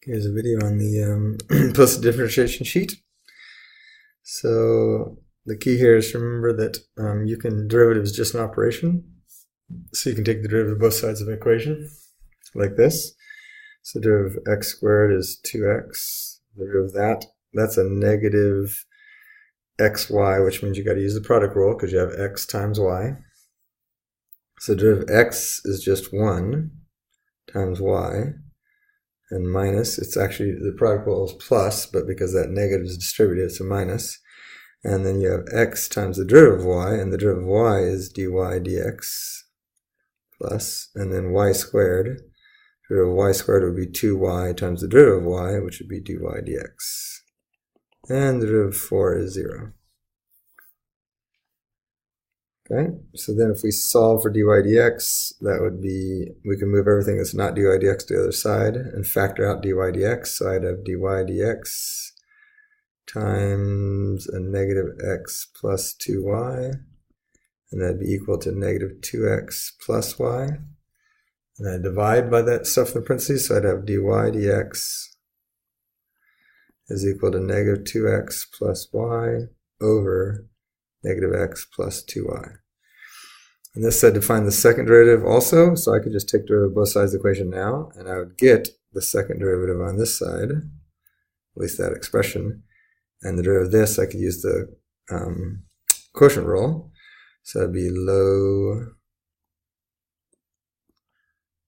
Here's a video on the implicit differentiation sheet. So the key here is to remember that derivative is just an operation. So you can take the derivative of both sides of an equation like this. So derivative of x squared is 2x. The derivative of that's a negative xy, which means you got to use the product rule because you have x times y. So derivative of x is just 1 times y. And minus, it's actually, the product rule is plus, but because that negative is distributed, it's a minus. And then you have x times the derivative of y, and the derivative of y is dy dx plus, and then y squared. The derivative of y squared would be 2y times the derivative of y, which would be dy dx. And the derivative of 4 is 0. Okay, so then if we solve for dy dx, that would be, we can move everything that's not dy dx to the other side and factor out dy dx. So I'd have dy dx times a negative x plus 2y, and that'd be equal to negative 2x plus y. And I divide by that stuff in the parentheses, so I'd have dy dx is equal to negative 2x plus y over negative x plus 2y. And this said to find the second derivative also, so I could just take derivative of both sides of the equation now, and I would get the second derivative on this side, at least that expression. And the derivative of this, I could use the quotient rule. So that'd be low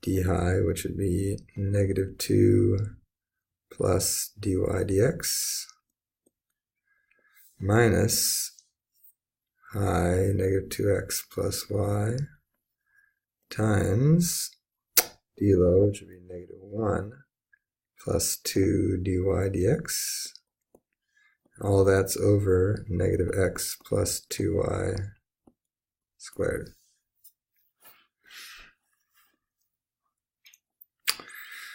d high, which would be negative 2 plus dy dx minus high negative 2x plus y times d low, which would be negative 1 plus 2 dy dx. All that's over negative x plus 2y squared.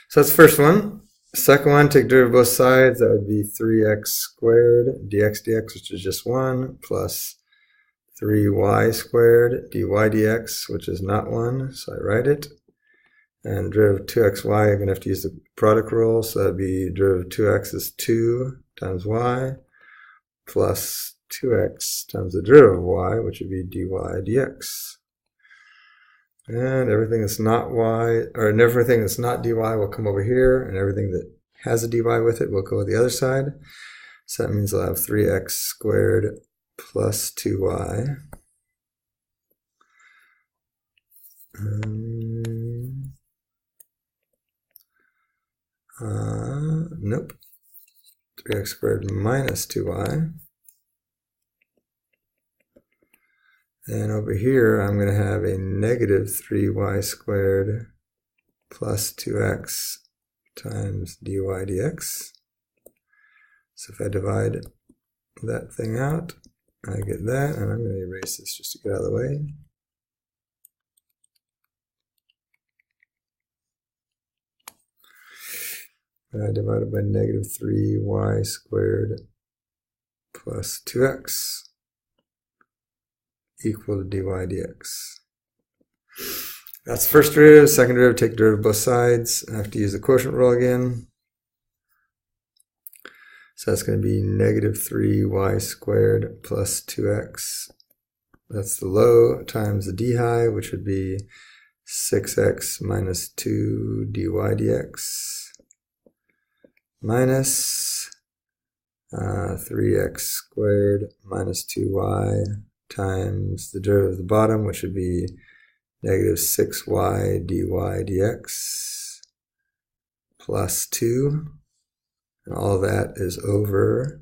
So that's the first one. Second one, take derivative of both sides. That would be 3x squared dx dx, which is just 1, plus 3y squared dy dx, which is not 1, so I write it. And derivative of 2xy, I'm going to have to use the product rule, so that would be derivative of 2x is 2 times y, plus 2x times the derivative of y, which would be dy dx. And everything that's not y, or everything that's not dy will come over here, and everything that has a dy with it will go to the other side. So that means I'll have 3x squared plus 2y. Nope. 3x squared minus 2y. And over here, I'm going to have a negative 3y squared plus 2x times dy dx. So if I divide that thing out, I get that, and I'm going to erase this just to get out of the way. And I divide it by negative 3y squared plus 2x equal to dy dx. That's the first derivative. Second derivative, take derivative of both sides. I have to use the quotient rule again. So that's going to be negative 3y squared plus 2x. That's the low times the d high, which would be 6x minus 2 dy dx minus 3x squared minus 2y times the derivative of the bottom, which would be negative 6y dy dx plus 2. And all that is over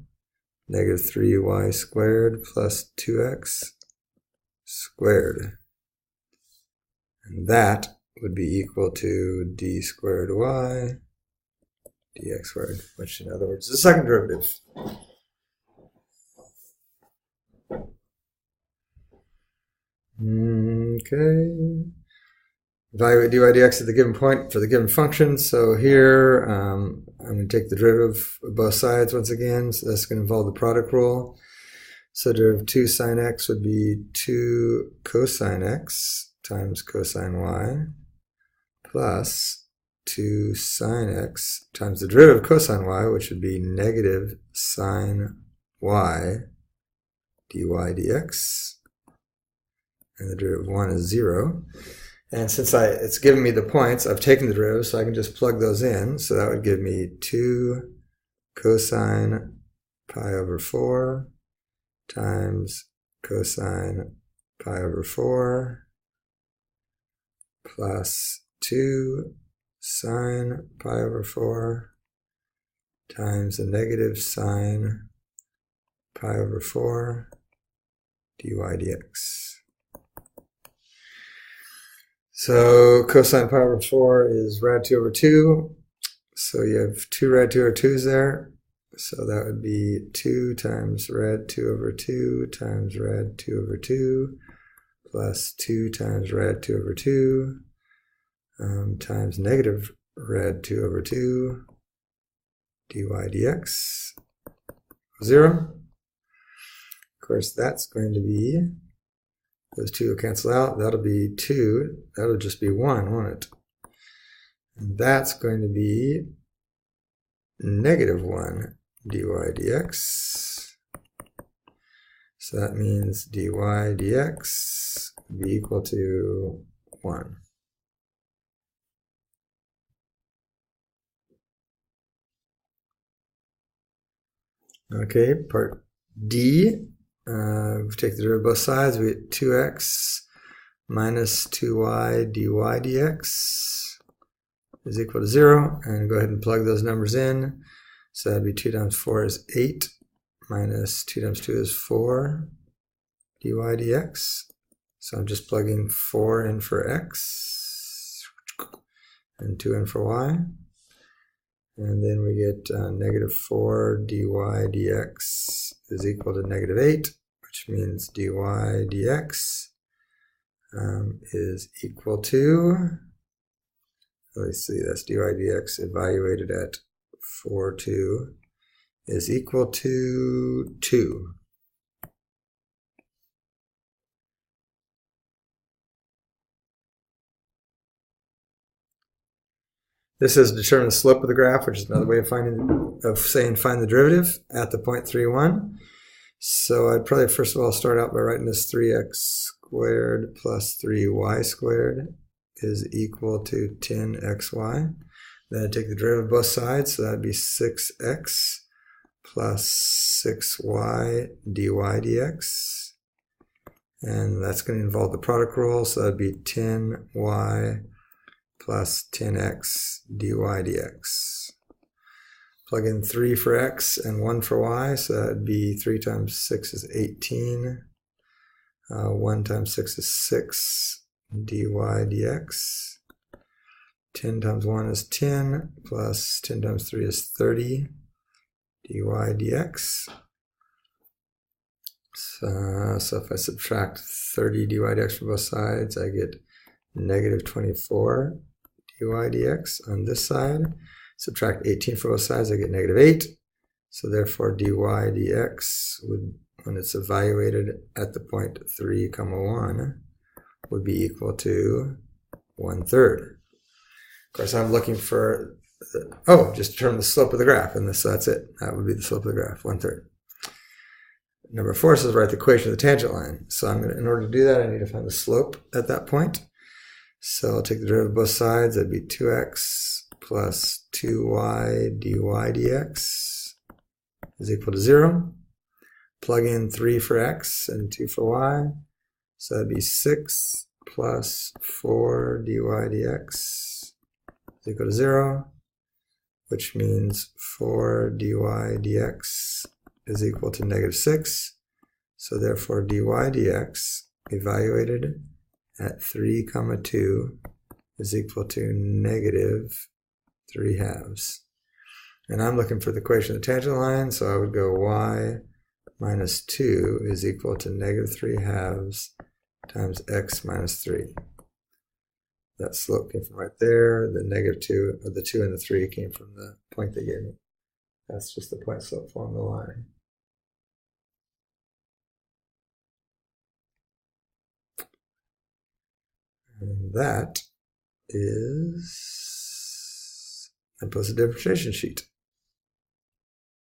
negative 3y squared plus 2x squared. And that would be equal to d squared y dx squared, which in other words is the second derivative. Okay. Evaluate dy dx at the given point for the given function. So here, I'm going to take the derivative of both sides once again. So that's going to involve the product rule. So derivative of 2 sine x would be 2 cosine x times cosine y plus 2 sine x times the derivative of cosine y, which would be negative sine y dy dx. And the derivative of 1 is 0. And since it's given me the points, I've taken the derivative, so I can just plug those in. So that would give me 2 cosine pi over 4 times cosine pi over 4 plus 2 sine pi over 4 times the negative sine pi over 4 dy dx. So cosine pi over 4 is rad 2 over 2. So you have 2 rad 2 over 2's there. So that would be 2 times rad 2 over 2 times rad 2 over 2 plus 2 times rad 2 over 2 times negative rad 2 over 2 dy dx 0. Of course, that's going to be, those 2 will cancel out. That'll be 2. That'll just be 1, won't it? And that's going to be negative 1 dy dx. So that means dy dx would be equal to 1. Okay, part D. We take the derivative of both sides. We get 2x minus 2y dy dx is equal to 0. And go ahead and plug those numbers in. So that'd be 2 times 4 is 8, minus 2 times 2 is 4 dy dx. So I'm just plugging 4 in for x and 2 in for y. And then we get negative 4 dy dx is equal to negative 8, which means dy dx is equal to, let's see, that's dy dx evaluated at 4, 2 is equal to 2. This is determine the slope of the graph, which is another way of saying find the derivative at the point 3, 1. So I'd probably first of all start out by writing this 3x squared plus 3y squared is equal to 10xy. Then I'd take the derivative of both sides, so that'd be 6x plus 6y dy dx. And that's going to involve the product rule, so that'd be 10y plus 10x dy dx. Plug in 3 for x and 1 for y, so that would be 3 times 6 is 18. 1 times 6 is 6 dy dx. 10 times 1 is 10, plus 10 times 3 is 30 dy dx. So if I subtract 30 dy dx from both sides, I get negative 24 dy dx on this side. Subtract 18 from both sides, I get negative 8. So therefore dy dx would, when it's evaluated at the point 3, 1, would be equal to 1/3. Of course, I'm looking for, just determine the slope of the graph, and so that's it. That would be the slope of the graph, 1/3. Number 4 says write the equation of the tangent line. So I'm going to, in order to do that, I need to find the slope at that point. So I'll take the derivative of both sides. That'd be 2x plus 2y dy dx is equal to 0. Plug in 3 for x and 2 for y. So that'd be 6 plus 4 dy dx is equal to 0, which means 4 dy dx is equal to negative 6. So therefore dy dx evaluated at 3, 2 is equal to negative 3/2. And I'm looking for the equation of the tangent line, so I would go y minus 2 is equal to negative 3/2 times x minus 3. That slope came from right there. The negative 2, or the 2 and the 3 came from the point they gave me. That's just the point slope along the line. And that is and post a differentiation sheet.